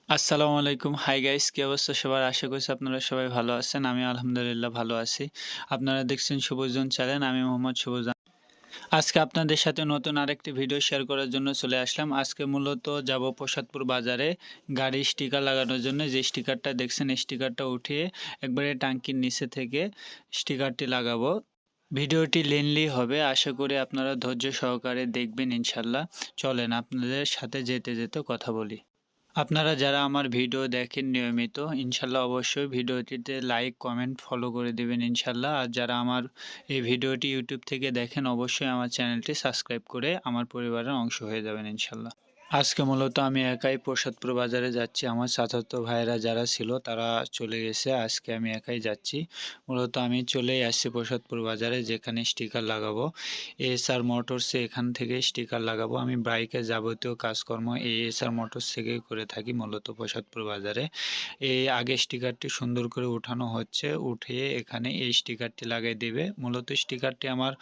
আসসালামু আলাইকুম। Hi guys, কি অবস্থা সবার? আশা করছি আপনারা সবাই ভালো আছেন। আমি আলহামদুলিল্লাহ ভালো আছি। আপনারা দেখছেন শুভজন চ্যানেল। আমি মোহাম্মদ শুভজন। আজকে আপনাদের সাথে নতুন আরেকটি ভিডিও শেয়ার করার জন্য চলে আসলাম। আজকে মূলত যাব প্রসাদপুর বাজারে গাড়ির স্টিকার লাগানোর জন্য। যে স্টিকারটা দেখছেন এই স্টিকারটা উঠিয়ে একবারে টাঙ্কির নিচে থেকে স্টিকারটি লাগাবো। ভিডিওটি লেনলি হবে। আশা করি আপনারা ধৈর্য সহকারে দেখবেন ইনশাল্লাহ। চলেন আপনাদের সাথে যেতে যেতে কথা বলি। আপনারা যারা আমার ভিডিও দেখেন নিয়মিত, ইনশাল্লাহ অবশ্যই ভিডিওটিতে লাইক, কমেন্ট, ফলো করে দিবেন ইনশাল্লাহ। আর যারা আমার এই ভিডিওটি ইউটিউব থেকে দেখেন, অবশ্যই আমার চ্যানেলটি সাবস্ক্রাইব করে আমার পরিবারের অংশ হয়ে যাবেন ইনশাল্লাহ। আজকে মূলত আমি একাই প্রসাদপুর বাজারে যাচ্ছি। আমার চাচাতো ভাইয়েরা যারা ছিল তারা চলে গেছে। আজকে আমি একাই যাচ্ছি। মূলত আমি চলেই আসছি প্রসাদপুর বাজারে, যেখানে স্টিকার লাগাবো। এএসআর মোটরসে এখান থেকে স্টিকার লাগাবো। আমি বাইকের যাবতীয় কাজকর্ম এএসআর মোটরস থেকেই করে থাকি মূলত প্রসাদপুর বাজারে। এই আগে স্টিকারটি সুন্দর করে উঠানো হচ্ছে। উঠিয়ে এখানে এই স্টিকারটি লাগিয়ে দেবে। মূলত স্টিকারটি আমার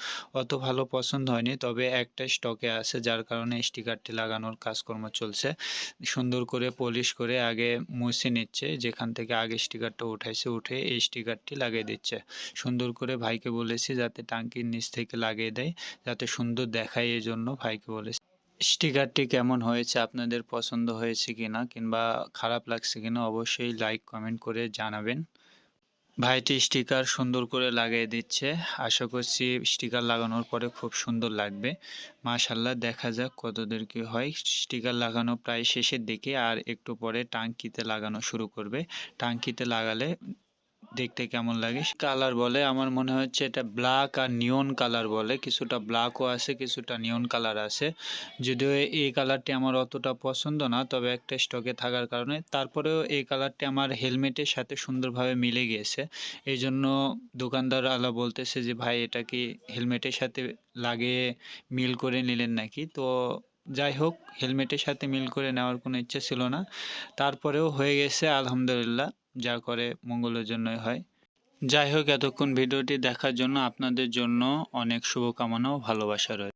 অত ভালো পছন্দ হয়নি, তবে একটা স্টকে আছে, যার কারণে স্টিকারটি লাগানোর কাজকর্ম চলছে। সুন্দর করে পলিশ করে আগে মুছে নিচ্ছে, যেখান থেকে আগে স্টিকারটা উঠাইছে, উঠে এই স্টিকারটি লাগিয়ে দিচ্ছে। সুন্দর করে ভাইকে বলেছি যাতে টাঙ্কির নিচ থেকে লাগিয়ে দেয়, যাতে সুন্দর দেখায়, এই জন্য ভাইকে বলেছি। স্টিকারটি কেমন হয়েছে, আপনাদের পছন্দ হয়েছে কিনা কিংবা খারাপ লাগছে কিনা অবশ্যই লাইক কমেন্ট করে জানাবেন। ভাইটি স্টিকার সুন্দর করে লাগিয়ে দিচ্ছে। আশা করছি স্টিকার লাগানোর পরে খুব সুন্দর লাগবে। মাশাআল্লাহ, দেখা যাক কতদূর কি হয়। স্টিকার লাগানো প্রায় শেষের দিকে, আর একটু পরে টাঙ্কিতে লাগানো শুরু করবে। টাঙ্কিতে লাগালে দেখতে কেমন লাগে কালার বলে, আমার মনে হচ্ছে এটা ব্ল্যাক আর নিয়ন কালার বলে। কিছুটা ব্ল্যাকও আছে, কিছুটা নিয়ন কালার আছে। যদিও এই কালারটি আমার অতটা পছন্দ না, তবে একটা স্টকে থাকার কারণে তারপরেও এই কালারটি আমার হেলমেটের সাথে সুন্দরভাবে মিলে গিয়েছে। এই জন্য দোকানদার আলা বলতেছে যে ভাই এটা কি হেলমেটের সাথে লাগিয়ে মিল করে নিলেন নাকি? তো যাই হোক, হেলমেটের সাথে মিল করে নেওয়ার কোনো ইচ্ছা ছিল না। তারপরেও হয়ে গেছে আলহামদুলিল্লাহ। যা করে মঙ্গলের জন্যই হয়। যাই হোক, এতক্ষণ ভিডিওটি দেখার জন্য আপনাদের জন্য অনেক শুভকামনা ও ভালোবাসা রইল।